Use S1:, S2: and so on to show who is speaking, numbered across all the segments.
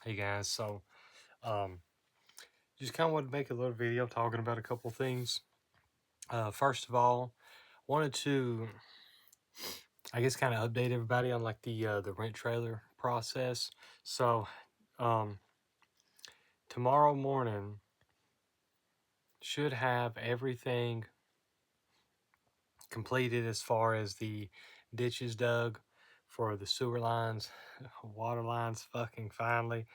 S1: Hey guys, so um, just kind of wanted to make a little video talking about a couple things. First of all, wanted to, I guess, kind of update everybody on like the rent trailer process. So um, tomorrow morning should have everything completed as far as the ditches dug for the sewer lines, water lines. Fucking finally,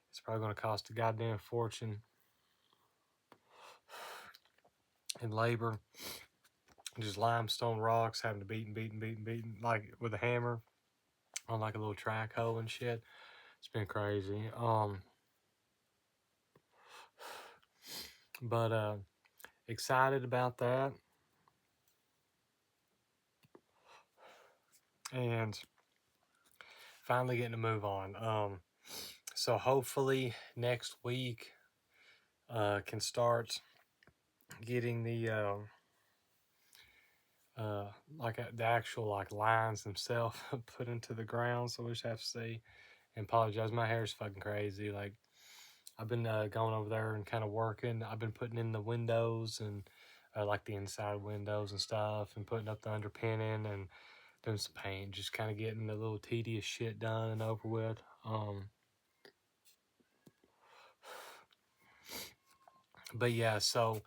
S1: it's probably going to cost a goddamn fortune in labor. Just limestone rocks, having to beating like with a hammer on like a little track hoe and shit. It's been crazy. But excited about that. And finally getting to move on. So hopefully next week can start getting the like the actual like lines themselves put into the ground. So we just have to see. And apologize, my hair's fucking crazy. Like I've been going over there and kind of working. I've been putting in the windows and like the inside windows and stuff, and putting up the underpinning and doing some paint, just kind of getting the little tedious shit done and over with. But yeah, so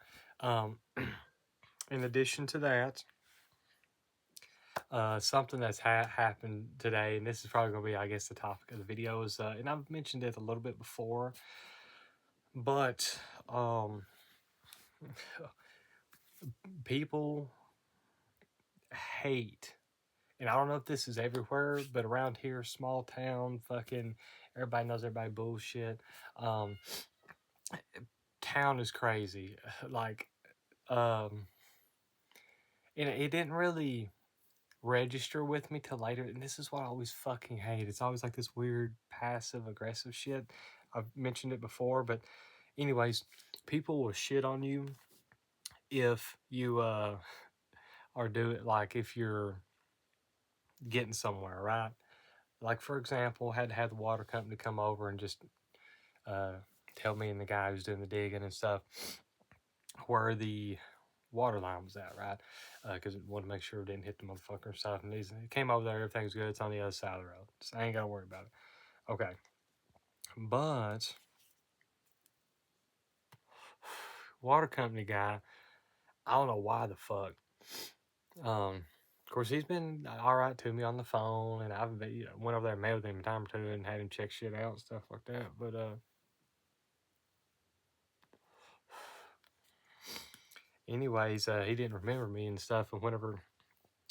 S1: in addition to that, something that's happened today, and this is probably going to be, I guess, the topic of the video is, and I've mentioned it a little bit before, but people hate, and I don't know if this is everywhere, but around here, small town, fucking everybody knows everybody bullshit. Town is crazy. Like, and it didn't really register with me till later, and this is what I always fucking hate. It's always like this weird passive aggressive shit. I've mentioned it before, but anyways, people will shit on you if you are doing, like, if you're getting somewhere, right? Like, for example, had to have the water company come over and just uh, tell me and the guy who's doing the digging and stuff where the water line was at, right? Because it wanted to make sure it didn't hit the motherfucker and stuff. And it came over there, everything's good. It's on the other side of the road, so I ain't got to worry about it. Okay. But water company guy, I don't know why the fuck. Of course, he's been all right to me on the phone, and I've been, went over there and met with him a time or two and had him check shit out and stuff like that. But anyways, he didn't remember me and stuff. And whenever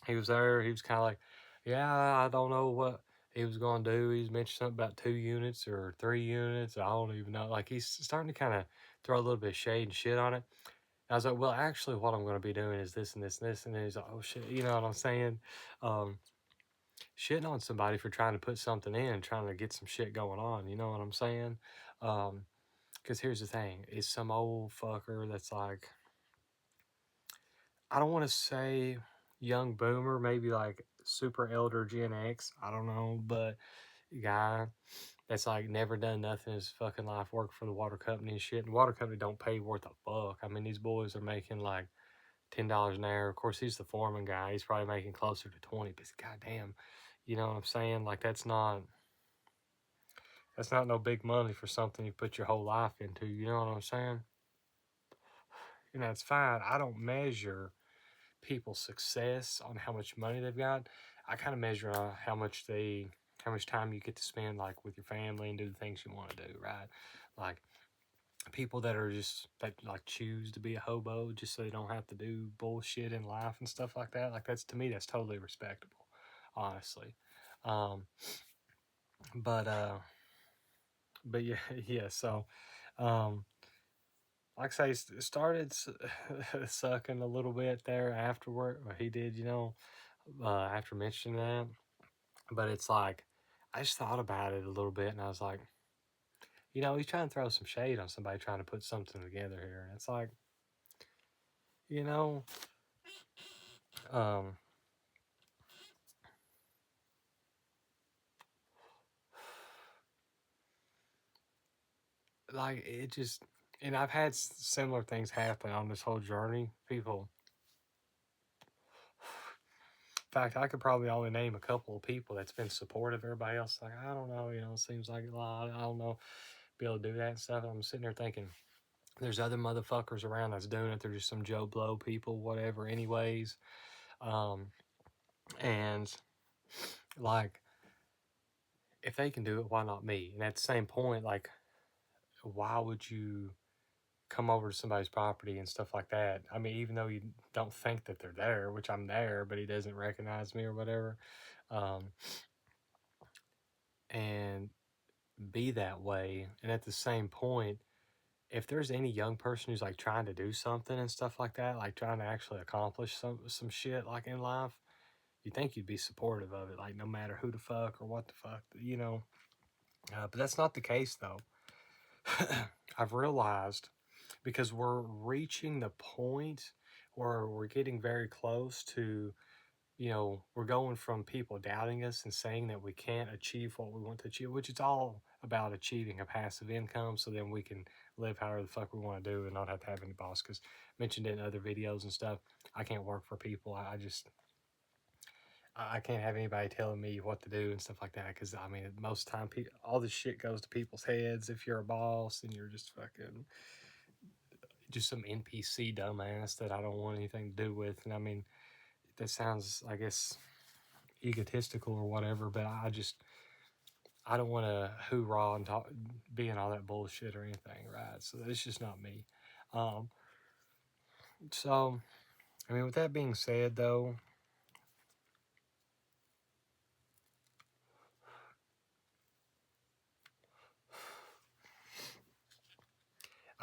S1: he was there, he was kind of like, yeah, I don't know what he was going to do. He's mentioned something about 2 units or 3 units. I don't even know. Like, he's starting to kind of throw a little bit of shade and shit on it. I was like, well, actually, what I'm going to be doing is this and this and this. And then he's like, oh, shit. You know what I'm saying? Shitting on somebody for trying to put something in, trying to get some shit going on. You know what I'm saying? Because here's the thing. It's some old fucker that's like, I don't want to say young boomer, maybe like super elder Gen X. I don't know, but guy that's like never done nothing in his fucking life, work for the water company and shit. And water company don't pay worth a fuck. I mean, these boys are making like $10 an hour. Of course, he's the foreman guy. He's probably making closer to 20. But goddamn, you know what I'm saying? Like that's not no big money for something you put your whole life into. You know what I'm saying? And that's fine. I don't measure people's success on how much money they've got. I kind of measure how much time you get to spend like with your family and do the things you want to do, right? Like people that are just that like choose to be a hobo just so they don't have to do bullshit in life and stuff like that. Like that's, to me, that's totally respectable, honestly. Um, but yeah, yeah. So, um, like I say, it started sucking a little bit there afterward. He did, after mentioning that. But it's like, I just thought about it a little bit and I was like, he's trying to throw some shade on somebody trying to put something together here. And it's like, you know, um, like it just, and I've had similar things happen on this whole journey. People, in fact, I could probably only name a couple of people that's been supportive. Everybody else, like, I don't know, it seems like a lot. I don't know, be able to do that and stuff. I'm sitting there thinking, there's other motherfuckers around that's doing it. They're just some Joe Blow people, whatever, anyways. Um, and like, if they can do it, why not me? And at the same point, like, why would you come over to somebody's property and stuff like that? I mean, even though you don't think that they're there, which I'm there, but he doesn't recognize me or whatever, um, and be that way. And at the same point, if there's any young person who's like trying to do something and stuff like that, like trying to actually accomplish some shit like in life, you think you'd be supportive of it, like no matter who the fuck or what the fuck. But that's not the case though. I've realized, because we're reaching the point where we're getting very close to, we're going from people doubting us and saying that we can't achieve what we want to achieve, which is all about achieving a passive income so then we can live however the fuck we want to do and not have to have any boss. Because mentioned it in other videos and stuff, I can't work for people. I can't have anybody telling me what to do and stuff like that. Because I mean, most time, all this shit goes to people's heads. If you're a boss and you're just fucking just some NPC dumbass that I don't want anything to do with. And I mean, that sounds, I guess, egotistical or whatever, but I don't want to hoorah and talk, be in all that bullshit or anything, right? So it's just not me. Um, so, I mean, with that being said, though,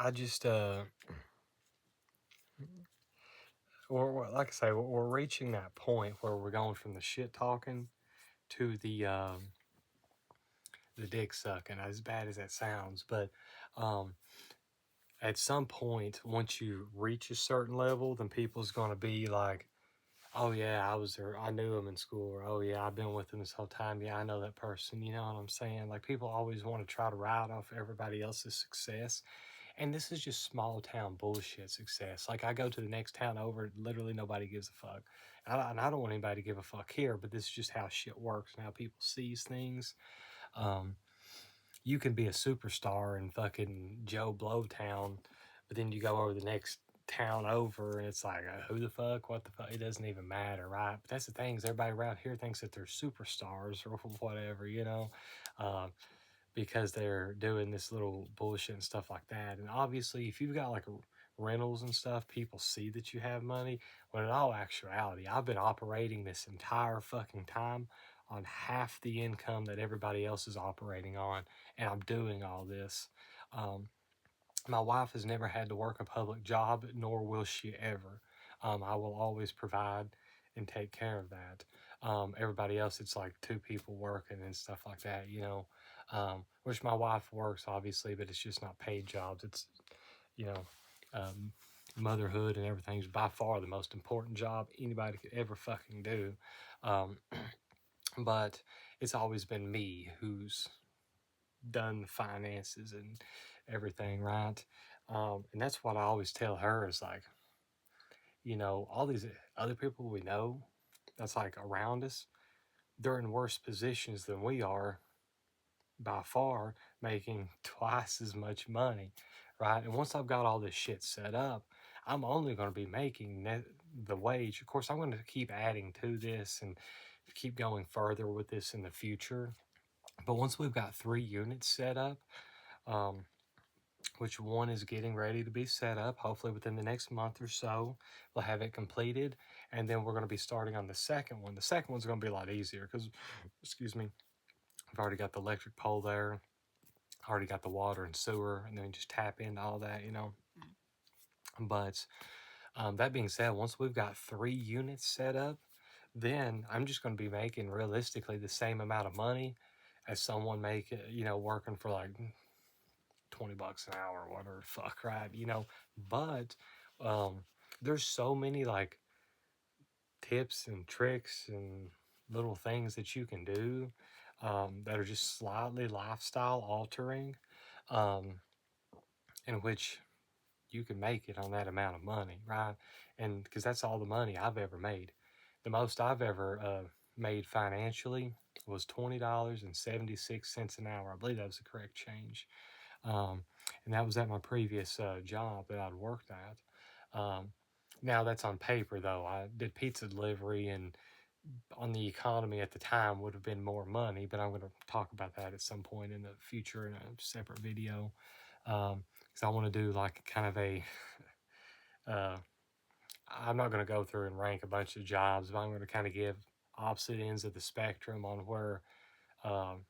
S1: I just, or like I say, we're reaching that point where we're going from the shit talking to the dick sucking, as bad as that sounds. But um, at some point, once you reach a certain level, then people's going to be like, oh yeah, I was there, I knew him in school, or oh yeah, I've been with him this whole time, yeah, I know that person. You know what I'm saying? Like, people always want to try to ride off everybody else's success, and this is just small town bullshit success. Like, I go to the next town over, literally nobody gives a fuck. And I don't want anybody to give a fuck here, but this is just how shit works and how people sees things. um, you can be a superstar in fucking Joe Blowtown, but then you go over the next town over and it's like, who the fuck, what the fuck, it doesn't even matter, right? But that's the thing, is everybody around here thinks that they're superstars or whatever, uh, because they're doing this little bullshit and stuff like that. And obviously, if you've got like rentals and stuff, people see that you have money, when in all actuality, I've been operating this entire fucking time on half the income that everybody else is operating on, and I'm doing all this. Um, my wife has never had to work a public job, nor will she ever. I will always provide and take care of that. Everybody else, it's like two people working and stuff like that. Which my wife works, obviously, but it's just not paid jobs. It's, you know, um, motherhood and everything's by far the most important job anybody could ever fucking do. Um, but it's always been me who's done the finances and everything, right? And that's what I always tell her is like, all these other people we know that's like around us, they're in worse positions than we are by far, making twice as much money, right? And once I've got all this shit set up, I'm only going to be making the wage. Of course, I'm going to keep adding to this and keep going further with this in the future. But once we've got 3 units set up, um, which one is getting ready to be set up, hopefully within the next month or so, we'll have it completed. And then we're going to be starting on the second one. The second one's going to be a lot easier because, excuse me, I've already got the electric pole there, already got the water and sewer, and then just tap into all that. But that being said, once we've got 3 units set up, then I'm just going to be making realistically the same amount of money as someone working for like $20 an hour or whatever the fuck, right? But um, there's so many like tips and tricks and little things that you can do that are just slightly lifestyle altering. Um, in which you can make it on that amount of money, right? And because that's all the money I've ever made. The most I've ever made financially was $20.76 an hour. I believe that was the correct change. Um, and that was at my previous job that I'd worked at. Now that's on paper though. I did pizza delivery, and on the economy at the time would have been more money, but I'm going to talk about that at some point in the future in a separate video. Because I want to do like kind of a uh, I'm not going to go through and rank a bunch of jobs, but I'm going to kind of give opposite ends of the spectrum on where um,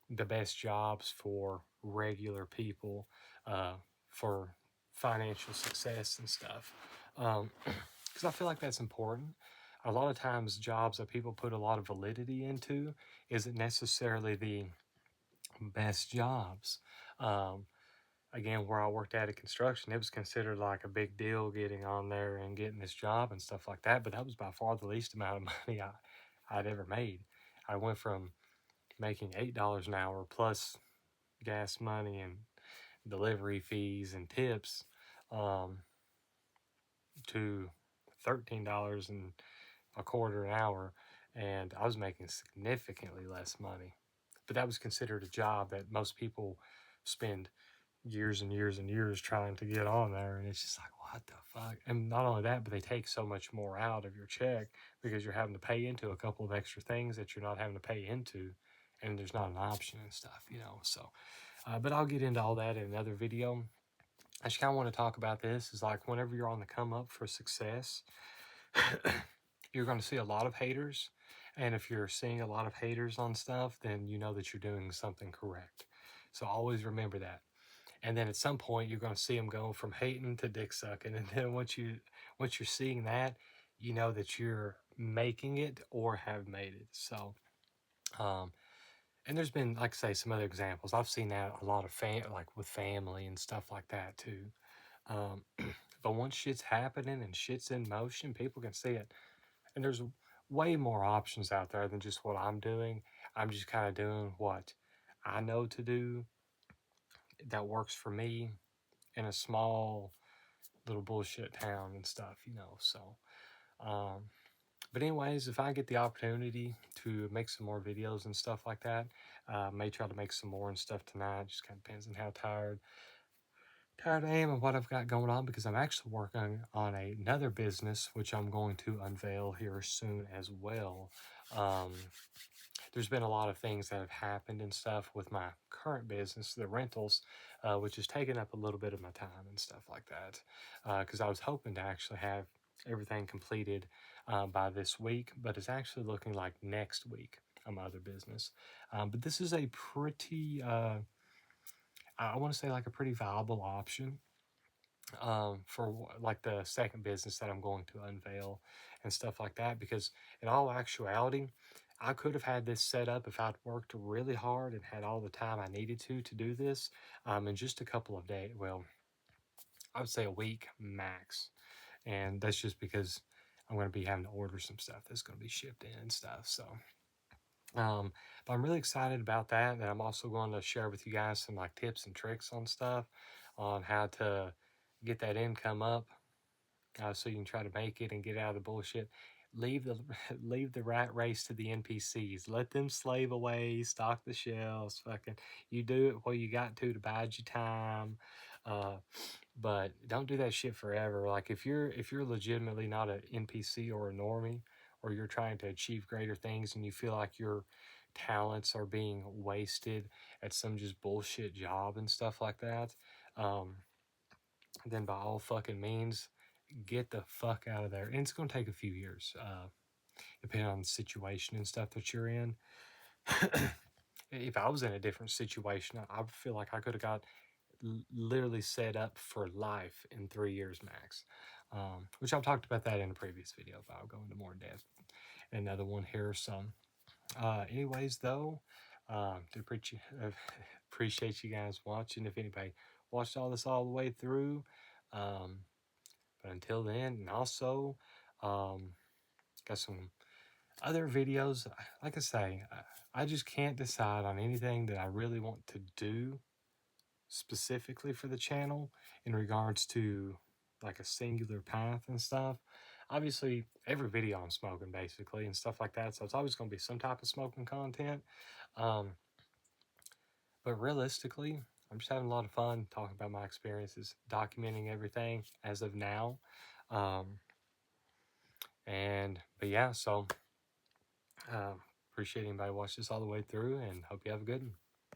S1: the best jobs for regular people for financial success and stuff. Because I feel like that's important. A lot of times, jobs that people put a lot of validity into isn't necessarily the best jobs. Um, Again, where I worked at construction, it was considered like a big deal getting on there and getting this job and stuff like that. But that was by far the least amount of money I'd ever made. I went from making $8 an hour plus gas money and delivery fees and tips um, to $13 and a quarter an hour, and I was making significantly less money. But that was considered a job that most people spend years and years and years trying to get on there, and it's just like, what the fuck? And not only that, but they take so much more out of your check because you're having to pay into a couple of extra things that you're not having to pay into, and there's not an option and stuff, you know. So but I'll get into all that in another video. I just kind of want to talk about this is like whenever you're on the come up for success, you're going to see a lot of haters. And if you're seeing a lot of haters on stuff, then you know that you're doing something correct. So always remember that. And then at some point, you're going to see them go from hating to dick sucking. And then once you're seeing that, you know that you're making it or have made it. So, um, and there's been, like I say, some other examples. I've seen that a lot of like with family and stuff like that too. Um, but once shit's happening and shit's in motion, people can see it. And there's way more options out there than just what I'm doing. I'm just kind of doing what I know to do that works for me in a small little bullshit town and stuff, you know. So, um, but anyways, if I get the opportunity to make some more videos and stuff like that, I may try to make some more and stuff tonight. Just kind of depends on how tired I am and what I've got going on, because I'm actually working on another business which I'm going to unveil here soon as well. Um, there's been a lot of things that have happened and stuff with my current business, the rentals, which has taken up a little bit of my time and stuff like that. Because I was hoping to actually have everything completed by this week, but it's actually looking like next week on my other business. But this is a pretty, I want to say like a pretty viable option for like the second business that I'm going to unveil and stuff like that. Because in all actuality, I could have had this set up if I'd worked really hard and had all the time I needed to do this in just a couple of days. Well, I would say a week max. And that's just because I'm going to be having to order some stuff that's going to be shipped in and stuff. So, but I'm really excited about that. And I'm also going to share with you guys some like tips and tricks on stuff on how to get that income up, so you can try to make it and get out of the bullshit. Leave the leave the rat race to the NPCs. Let them slave away, stock the shelves. Fucking, you do it while you got to bide your time, uh, but don't do that shit forever. Like if you're legitimately not an NPC or a normie, or you're trying to achieve greater things and you feel like your talents are being wasted at some just bullshit job and stuff like that, um, then by all fucking means, get the fuck out of there. And it's going to take a few years, depending on the situation and stuff that you're in. If I was in a different situation, I feel like I could have got literally set up for life in 3 years max. Which I've talked about that in a previous video, but I'll go into more depth in another one here. So, anyways, though, to appreciate you guys watching. If anybody watched all this all the way through, but until then, and also, um, got some other videos. Like I say, I just can't decide on anything that I really want to do specifically for the channel in regards to like a singular path and stuff. Obviously, every video I'm smoking basically and stuff like that, so it's always going to be some type of smoking content. Um, but realistically, I'm just having a lot of fun talking about my experiences, documenting everything as of now. But yeah, so appreciate anybody watch this all the way through, and hope you have a good one.